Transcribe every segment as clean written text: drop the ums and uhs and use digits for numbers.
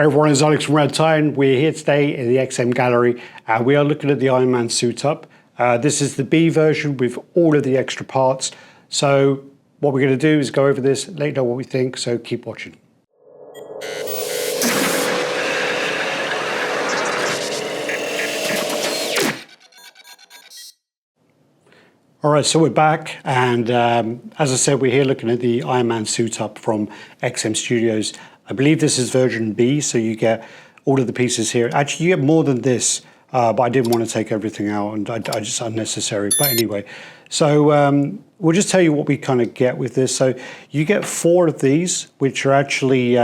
Hey everyone, it's Alex from RaddTitan. We're here today in the XM Gallery. We are looking at the Iron Man suit up. This is the B version with all of the extra parts. So what we're going to do is go over this, let you know what we think, so keep watching. All right, so we're back, and as I said, we're here looking at the Iron Man suit up from XM Studios. I believe this is version B, so you get all of the pieces here. Actually, you get more than this, but I didn't want to take everything out, and I just unnecessary. But anyway, so we'll just tell you what we kind of get with this. So you get 4 of these, which are actually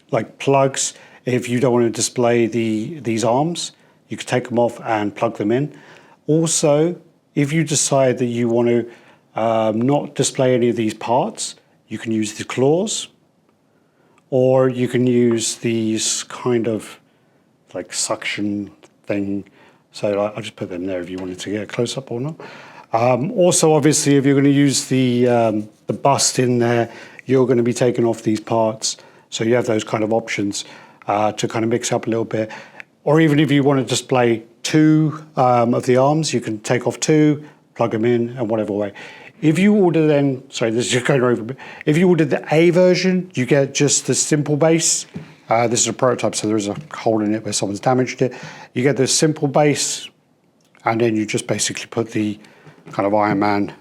like plugs. If you don't want to display these arms, you can take them off and plug them in. Also, if you decide that you want to not display any of these parts, you can use the claws, or you can use these kind of like suction thing. So I'll just put them there if you wanted to get a close up or not. Also, obviously, if you're going to use the bust in there, you're going to be taking off these parts. So you have those kind of options to kind of mix up a little bit. Or even if you want to display 2 of the arms, you can take off 2, plug them in, and whatever way. If you order then, sorry, this is just going over a bit. If you order the A version, you get just the simple base. This is a prototype, so there is a hole in it where someone's damaged it. You get the simple base, and then you just basically put the kind of Iron Man,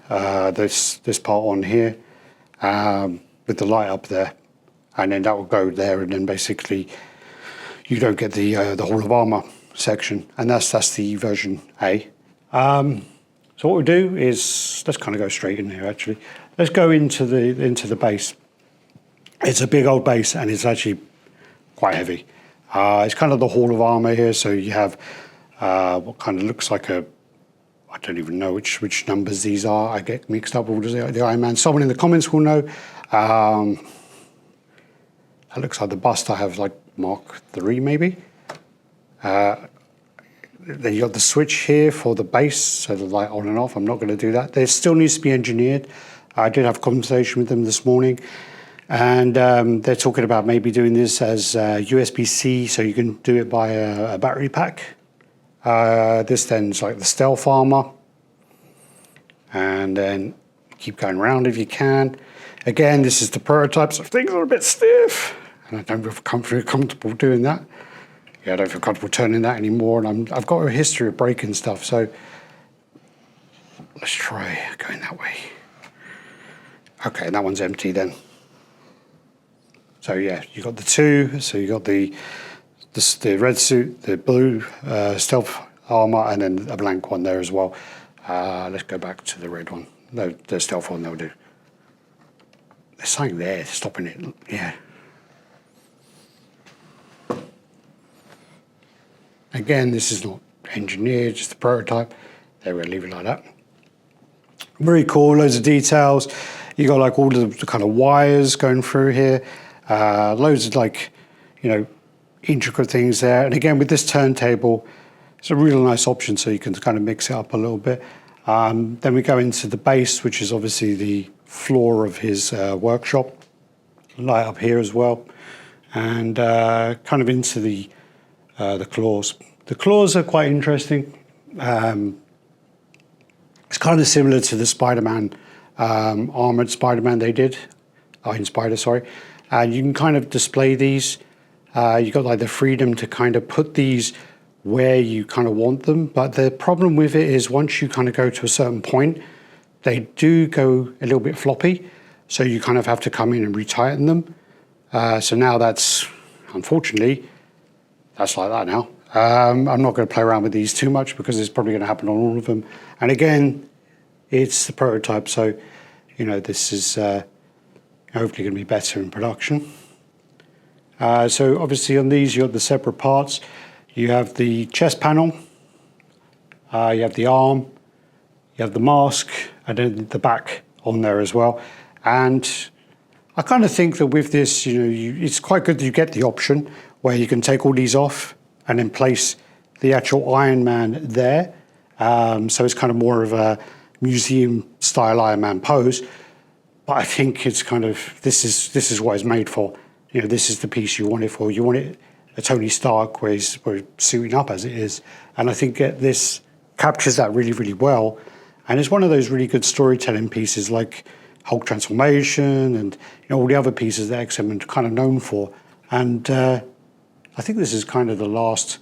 this part on here, with the light up there, and then that will go there, and then basically you don't get the Hall of Armor section, and that's the version A. So what we do is, let's kind of go straight in here actually. Let's go into the base. It's a big old base, and it's actually quite heavy. It's kind of the Hall of Armor here, so you have what kind of looks like I don't even know which numbers these are. I get mixed up with the Iron Man. Someone in the comments will know. That looks like the bust I have like Mark III maybe. Then you got the switch here for the base, so the light on and off. I'm not going to do that. There still needs to be engineered. I did have a conversation with them this morning, and they're talking about maybe doing this as USB-C, so you can do it by a battery pack. This then is like the stealth armor, and then keep going around if you can. Again, this is the prototype, so things are a bit stiff, and I don't feel comfortable doing that. Yeah, I don't feel comfortable turning that anymore, and I've got a history of breaking stuff, so let's try going that way. Okay, that one's empty then. So yeah, you got the 2, so you got the red suit, the blue stealth armor, and then a blank one there as well. Let's go back to the red one. No, the stealth one they'll do. There's something there stopping it, yeah. Again, this is not engineered, just a prototype. There, we'll leave it like that. Very cool, loads of details. You got like all of the kind of wires going through here. Loads of like, you know, intricate things there. And again, with this turntable, it's a real nice option, so you can kind of mix it up a little bit. Then we go into the base, which is obviously the floor of his workshop. Light up here as well. And kind of into the claws. The claws are quite interesting. It's kind of similar to the Spider-Man, armored Spider-Man they did, Iron Spider, sorry. You can kind of display these. You've got like the freedom to kind of put these where you kind of want them. But the problem with it is once you kind of go to a certain point, they do go a little bit floppy. So you kind of have to come in and retighten them. So now that's, unfortunately, that's like that now. I'm not going to play around with these too much because it's probably going to happen on all of them. And again, it's the prototype, so you know this is hopefully going to be better in production. So obviously on these you have the separate parts. You have the chest panel, you have the arm, you have the mask, and then the back on there as well. And I kind of think that with this, you know, it's quite good that you get the option where you can take all these off and then place the actual Iron Man there. So it's kind of more of a museum style Iron Man pose. But I think it's kind of, this is what it's made for. you know, this is the piece you want it for. You want it a Tony Stark where he's suiting up as it is. And I think this captures that really, really well. And it's one of those really good storytelling pieces like Hulk transformation and, you know, all the other pieces that XM are kind of known for. And I think this is kind of the last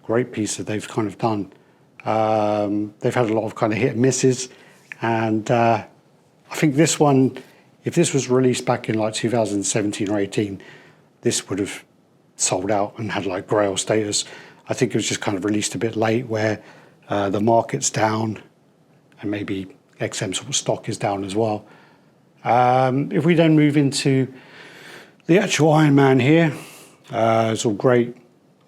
great piece that they've kind of done. They've had a lot of kind of hit and misses. And I think this one, if this was released back in like 2017 or 18, this would have sold out and had like grail status. I think it was just kind of released a bit late where the market's down and maybe XM sort of stock is down as well. If we then move into the actual Iron Man here, it's all great.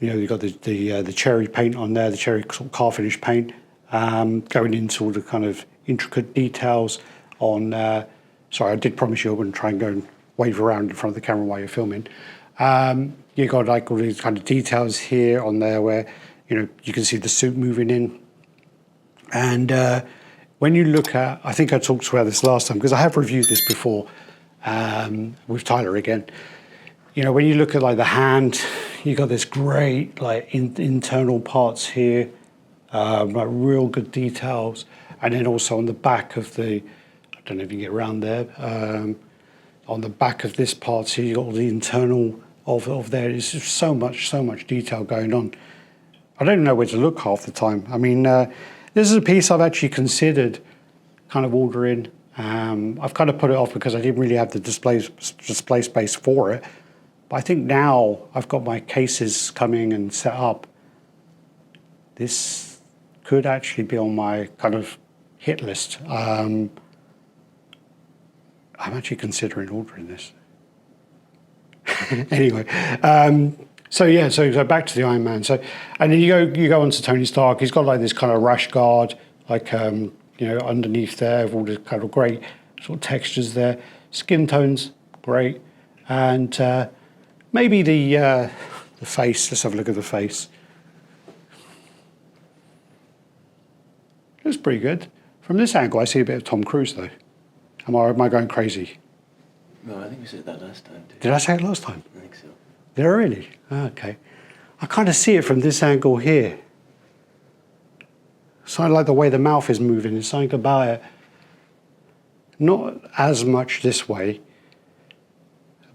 You know, you've got the cherry paint on there, the cherry sort of car finish paint, going into all the kind of intricate details on. Sorry, I did promise you I wouldn't try and go and wave around in front of the camera while you're filming. You've got like all these kind of details here on there where, you know, you can see the suit moving in. And when you look at, I think I talked about this last time because I have reviewed this before with Tyler again. You know, when you look at like the hand, you got this great like internal parts here, like real good details. And then also on the back of the, I don't know if you can get around there, on the back of this part, so you got all the internal of there. There's just so much detail going on. I don't know where to look half the time. I mean, this is a piece I've actually considered kind of ordering. I've kind of put it off because I didn't really have the display space for it. But I think now I've got my cases coming and set up. This could actually be on my kind of hit list. I'm actually considering ordering this. Anyway, so back to the Iron Man. So, and then you go onto Tony Stark. He's got like this kind of rash guard, like you know, underneath there, with all the kind of great sort of textures there. Skin tones, great, and maybe the face. Let's have a look at the face. Looks pretty good. From this angle, I see a bit of Tom Cruise though. Am I going crazy? No, I think we said that last time too. Did I say it last time? I think so. Did I really? Oh, okay. I kind of see it from this angle here. Something like the way the mouth is moving. There's something about it. Not as much this way,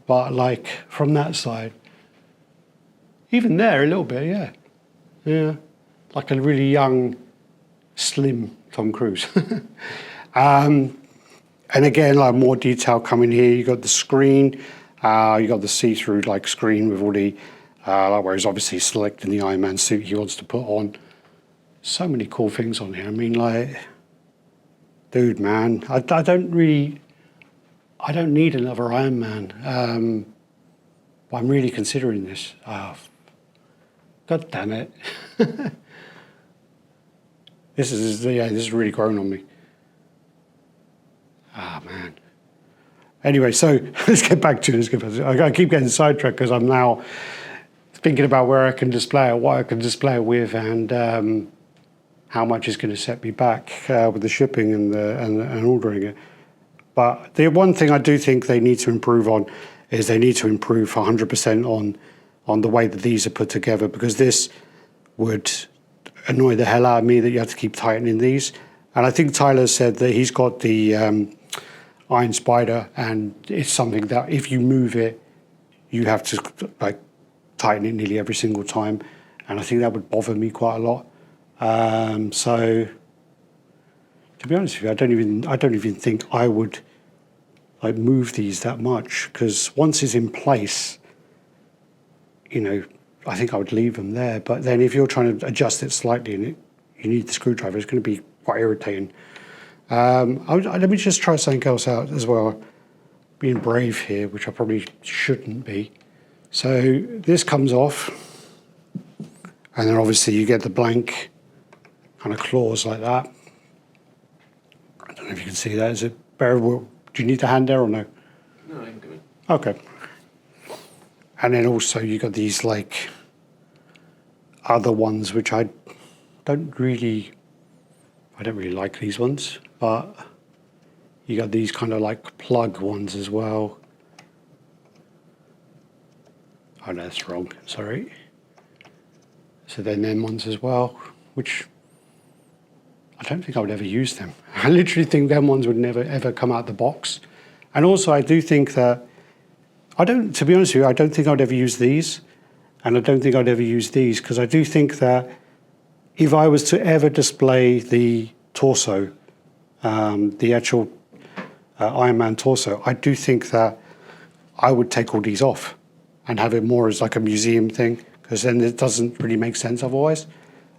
but like from that side. Even there a little bit, yeah. Yeah. Like a really young, slim Tom Cruise. And again, like more detail coming here. You got the screen, you got the see-through like screen with all the, like where he's obviously selecting the Iron Man suit he wants to put on. So many cool things on here. I mean, like, dude, man, I don't need another Iron Man. But I'm really considering this. God damn it. This is really growing on me. Ah, man. Anyway, so let's get back to it. I keep getting sidetracked because I'm now thinking about where I can display it, what I can display it with, and how much is going to set me back with the shipping and ordering it. But the one thing I do think they need to improve on is they need to improve 100% on the way that these are put together, because this would annoy the hell out of me that you have to keep tightening these. And I think Tyler said that he's got the Iron Spider, and it's something that if you move it, you have to like tighten it nearly every single time, and I think that would bother me quite a lot. So to be honest with you, I don't even think I would like move these that much, because once it's in place, you know, I think I would leave them there. But then if you're trying to adjust it slightly and you need the screwdriver, it's going to be quite irritating. Let me just try something else out as well. Being brave here, which I probably shouldn't be. So this comes off, and then obviously you get the blank kind of claws like that. I don't know if you can see that. Is it bearable? Do you need the hand there or no? No, I can go in. Okay. And then also you got these like other ones which I don't really like these ones, but you got these kind of like plug ones as well. Oh, no, that's wrong. Sorry. So then them ones as well, which I don't think I would ever use them. I literally think them ones would never ever come out the box. And also I do think that, to be honest with you, I don't think I'd ever use these. And I don't think I'd ever use these, because I do think that if I was to ever display the torso, the actual Iron Man torso, I do think that I would take all these off and have it more as like a museum thing, because then it doesn't really make sense otherwise.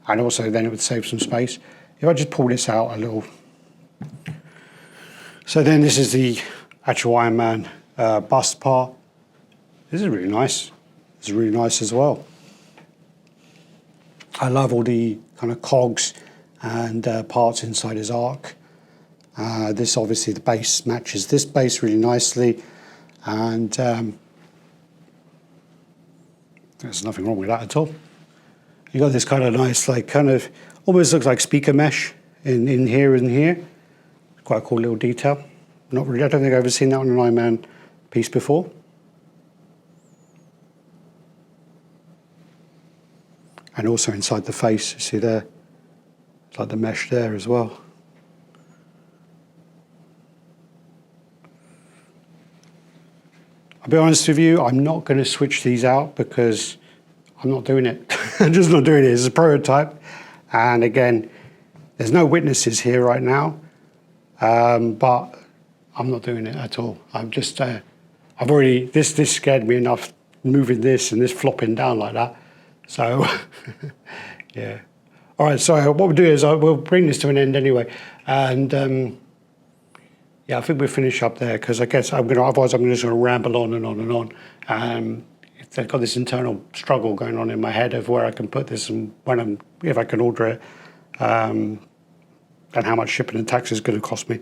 And also then it would save some space. If I just pull this out a little. So then this is the actual Iron Man bust part. This is really nice. This is really nice as well. I love all the kind of cogs and parts inside his arc. This obviously, the base matches this base really nicely. And there's nothing wrong with that at all. You got this kind of nice, like kind of, almost looks like speaker mesh in here and here. Quite a cool little detail. Not really, I don't think I've ever seen that on an Iron Man piece before. And also inside the face, you see there, it's like the mesh there as well. I'll be honest with you, I'm not going to switch these out because I'm not doing it. I'm just not doing it. It's a prototype. And again, there's no witnesses here right now, but I'm not doing it at all. I'm just, I've already, this scared me enough, moving this and this flopping down like that. So, yeah. All right, so what we'll do is we'll bring this to an end anyway. And yeah, I think we'll finish up there, because I guess otherwise I'm just going to ramble on and on and on. I've got this internal struggle going on in my head of where I can put this and if I can order it, and how much shipping and tax is going to cost me.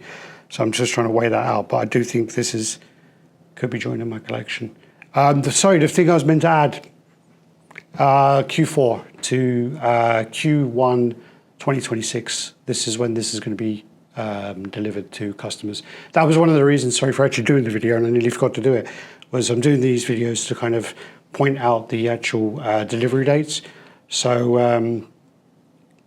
So I'm just trying to weigh that out. But I do think this could be joining my collection. The thing I was meant to add, Q4 to Q1 2026. This is when this is going to be delivered to customers. That was one of the reasons, sorry for actually doing the video, and I nearly forgot to do it, was I'm doing these videos to kind of point out the actual delivery dates. So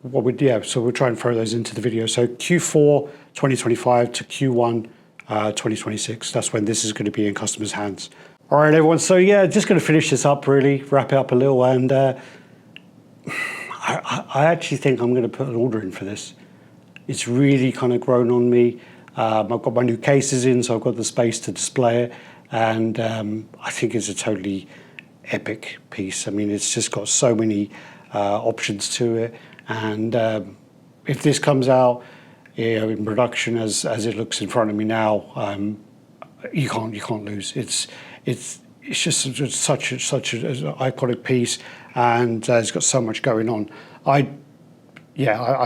so we'll try and throw those into the video. So Q4 2025 to Q1 2026, that's when this is going to be in customers' hands. All right, everyone, so yeah, just going to finish this up, really, wrap it up a little, and I actually think I'm going to put an order in for this. It's really kind of grown on me. I've got my new cases in, so I've got the space to display it, and I think it's a totally epic piece. I mean, it's just got so many options to it, and if this comes out, you know, in production as it looks in front of me now, you can't lose. It's just such an iconic piece, and it's got so much going on. I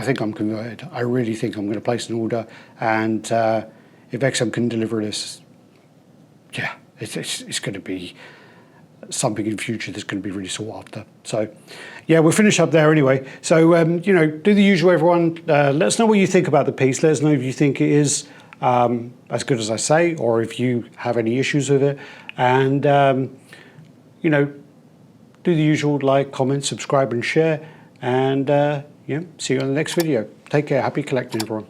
think I'm converted. I really think I'm going to place an order, and if XM can deliver this, yeah, it's going to be something in future that's going to be really sought after. So, yeah, we'll finish up there anyway. So, do the usual, everyone. Let us know what you think about the piece. Let us know if you think it is as good as I say, or if you have any issues with it. And, do the usual, like, comment, subscribe, and share. And, see you on the next video. Take care. Happy collecting, everyone.